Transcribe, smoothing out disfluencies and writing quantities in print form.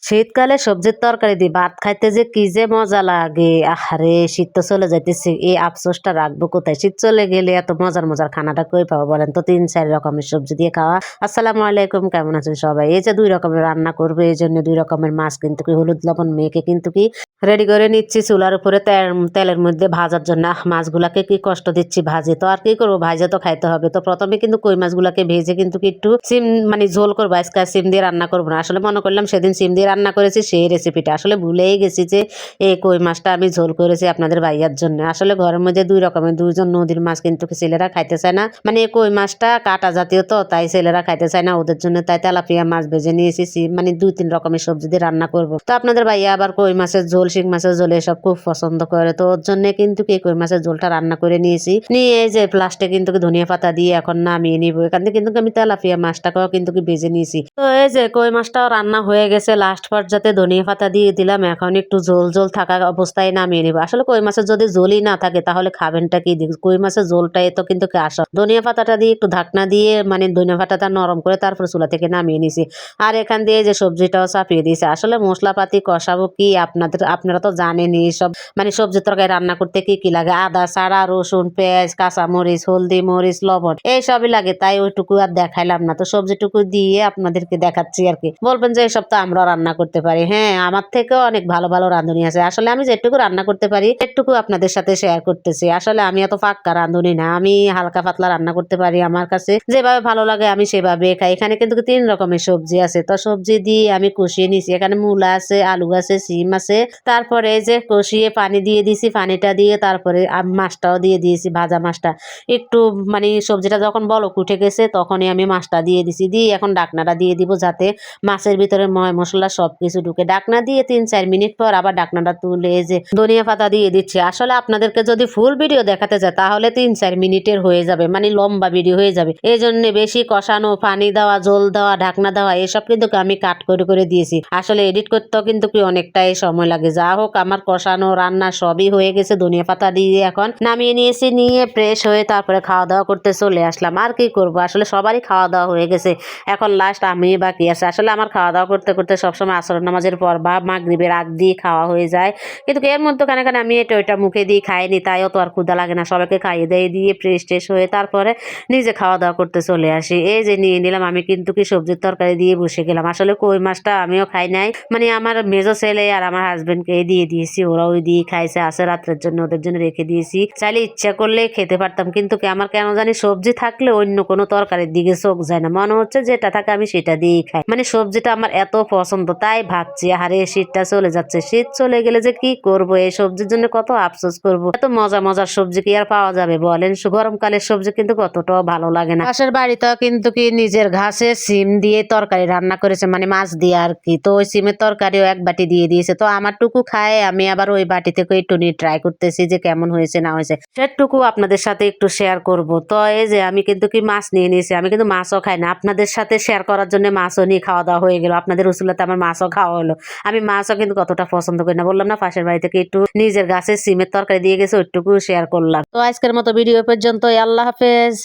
শীতকালে সবজির তরকারি দিয়ে ভাত খাইতে যে কি যে মজা লাগে। আহারে, শীত তো চলে যাইতেছে, এই আফসোসটা রাখবো কোথায়? শীত চলে গেলে এত মজার মজার খানাটা কই পাবো বলেন তো? ৩-৪ রকমের সবজি দিয়ে খাওয়া। আসসালামু আলাইকুম, কেমন আছেন সবাই? এই যে ২ রকমের রান্না করবে, এই জন্য ২ রকমের মাছ কিন্তু কি হলুদ লবণ মেখে কিন্তু কি রেডি করে নিচ্ছি চুলার উপরে তেলের মধ্যে ভাজার জন্য। মাছগুলাকে কি কষ্ট দিচ্ছি, ভাজে তো আর কি করবো, ভাজে তো খাইতে হবে। তো প্রথমে কিন্তু কই মাছগুলাকে ভেজে কিন্তু কি একটু সিম মানে ঝোল করবো। আজকে আর সিম দিয়ে রান্না করবো না। আসলে মনে করলাম সেদিন সিম দিয়ে রান্না করেছি, সেই রেসিপিটা আসলে ভুলেই গেছি যে এই কই মাছটা আমি ঝোল করেছি আপনাদের ভাইয়ার জন্য। আসলে ঘরের মধ্যে ২ রকমের ২ জন নদীর মাছ কিন্তু ছেলেরা খাইতে চায় না, মানে এই কই মাছটা কাটা জাতীয়, তো তাই ছেলেরা খাইতে চায় না, ওদের জন্য তাই তেলাপিয়া মাছ ভেজে নিয়েছি। মানে ২-৩ রকমের সবজি দিয়ে রান্না করবো। তো আপনাদের ভাইয়া আবার কই মাছের ঝোল, শিং মাছের ঝোল এসব খুব পছন্দ করে, তো ওর জন্য কিন্তু এই কই মাছের ঝোলটা রান্না করে নিয়েছি। নিয়ে এই যে প্লাস্টে কিন্তু ধনিয়া পাতা দিয়ে এখন নামিয়ে নিবো। এখান থেকে কিন্তু আমি তেলাপিয়া মাছটাকেও কিন্তু ভেজে নিয়েছি। তো এই যে কই মাছটাও রান্না হয়ে গেছে, লাস্ট পর্যায়ে ধনিয়া পাতা দিয়ে দিলাম। এখন একটু ঝোল ঝোল থাকা অবস্থায় নামিয়ে নিবো। আসলে কই মাছের যদি ঝোলই না থাকে তাহলে খাবেনটা কি দিয়ে? কই মাছের ঝোলটাই তো কিন্তু আসা। ধনিয়া পাতাটা দিয়ে একটু ঢাকনা দিয়ে মানে ধনিয়া পাতাটা নরম করে তারপর চুলা থেকে নামিয়ে নিছি। আর এখান দিয়ে যে সবজিটাও চাপিয়ে দিয়েছে। আসলে মশলাপাতি কষাবো কি, আপনারা তো জানেনই সব, মানে সবজি তরকারি রান্না করতে কি কি লাগে, আদা ছাড়া, রসুন, পেঁয়াজ, কাঁচামরিচ, হলদি, মরিচ, লবণ এইসবই লাগে, তাই ওইটুকু আর দেখাইলাম না। তো সবজিটুকু দিয়ে আপনাদেরকে দেখাচ্ছি আর কি। বলবেন যে এইসব তো আমরা রান্না করতে পারি। হ্যাঁ, আমার থেকেও অনেক ভালো ভালো রাঁধুনি আছে। আসলে আমি যেটুকু রান্না করতে পারি একটুকু আপনাদের সাথে শেয়ার করতেছি। আসলে আমি এত পাক্কা রাঁধুনি না, আমি হালকা পাতলা রান্না করতে পারি। আমার কাছে যেভাবে ভালো লাগে আমি সেভাবে খাই। এখানে কিন্তু ৩ রকমের সবজি আছে, তো সবজি দিয়ে আমি কষিয়ে নিছি। এখানে মূলা আছে, আলু আছে, সিম আছে, তারপরে এই যে কষিয়ে পানি দিয়ে দিছি। পানিটা দিয়ে তারপরে মাছটাও দিয়ে দিয়েছি, ভাজা মাছটা। একটু মানে সবজিটা যখন বলক উঠে গেছে তখনই আমি মাছটা দিয়ে দিছি। দিয়ে এখন ডাকনাটা দিয়ে দিব যাতে মাছের ভিতরে ময় মশলা সবকিছু ঢুকে। ডাকনা দিয়ে ৩-৪ মিনিট পর আবার ডাকনাটা তুলে এই যে ধনিয়া পাতা দিয়ে দিচ্ছি। আসলে আপনাদেরকে যদি ফুল ভিডিও দেখাতে যায় তাহলে ৩-৪ মিনিটের হয়ে যাবে, মানে লম্বা ভিডিও হয়ে যাবে। এই জন্য বেশি কষানো, পানি দেওয়া, জল দেওয়া, ঢাকনা দেওয়া এসব কিন্তু আমি কাট করে করে দিয়েছি। আসলে এডিট করতেও কিন্তু কি অনেকটাই সময় লাগে। যা হোক, আমার কষানো রান্না সবই হয়ে গেছে। ধনিয়া পাতা দিয়ে এখন নামিয়ে নিয়েছি। নিয়ে ফ্রেশ হয়ে তারপরে খাওয়া দাওয়া করতে চলে আসলাম। আর কি করবো, আসলে সবারই খাওয়া দাওয়া হয়ে গেছে, এখন লাস্ট আমি বাকি আছে। আসলে আমার খাওয়া দাওয়া করতে করতে সবসময় আসর নামাজের পর বা মাগরিবের আগ দিয়ে খাওয়া হয়ে যায়, কিন্তু এর মধ্যে কানে কানে আমি এটা ওইটা মুখে দিয়ে খাইনি, তাইও তো আর ক্ষুধা লাগে না। সবাইকে খাইয়ে দিয়ে ফ্রেশ ট্রেশ হয়ে তারপরে নিজে খাওয়া দাওয়া করতে চলে আসি। এই যে নিয়ে নিলাম, আমি কিন্তু কি সবজির তরকারি দিয়ে বসে গেলাম। আসলে কই মাছটা আমিও খাই নাই, মানে আমার মেজো ছেলে আর আমার হাজবেন্ডকে দিয়ে দিয়েছি, ওরা ওই দিয়ে খাইছে। আছে রাত্রের জন্য, ওদের জন্য রেখে দিয়েছি। চাইলে ইচ্ছা করলে খেতে পারতাম, কিন্তু কি আমার কেন জানি সবজি থাকলে অন্য কোনো তরকারির দিকে চোখ যায় না, মনে হচ্ছে যেটা থাকে আমি সেটা দিয়েই খাই। মানে সবজিটা আমার এত পছন্দ, তাই ভাবছি আরে শীতটা চলে যাচ্ছে, শীত চলে গেলে যে কি করব, এই সবজির জন্য কত আফসোস করব। এত মজা মজার সবজি কি আর পাওয়া যাবে বলেন? গরমকালের সবজি কিন্তু কতটাও ভালো লাগে না। পাশের বাড়িতেও কিন্তু কি নিজের ঘাসে সিম দিয়ে তরকারি রান্না করেছে, মানে মাছ দিয়ে আর কি। তো ওই সিমের তরকারিও এক বাটি দিয়ে দিয়েছে। তো আমারটুকু খায়, আমি আবার ওই বাটি থেকে একটু নিয়ে ট্রাই করতেছি যে কেমন হয়েছে না হয়েছে, সেটুকু আপনাদের সাথে একটু শেয়ার করব। তো এই যে আমি কিন্তু কি মাছ নিয়ে নিয়েছি। আমি কিন্তু মাছও খাই না, আপনাদের সাথে শেয়ার করার জন্য মাছও নিয়ে খাওয়া দাওয়া হয়ে গেল। আপনাদের উসুলাতে আমার মাছও খাওয়া হলো। আমি মাছও কিন্তু কতটা পছন্দ করি না, বললাম না পাশের বাড়ি থেকে একটু নিজের গাছের সিমের তরকারি দিয়ে গেছে, ওইটুকু শেয়ার করলাম। তো আজকের মতো ভিডিও পর্যন্ত, আল্লাহ হাফেজ।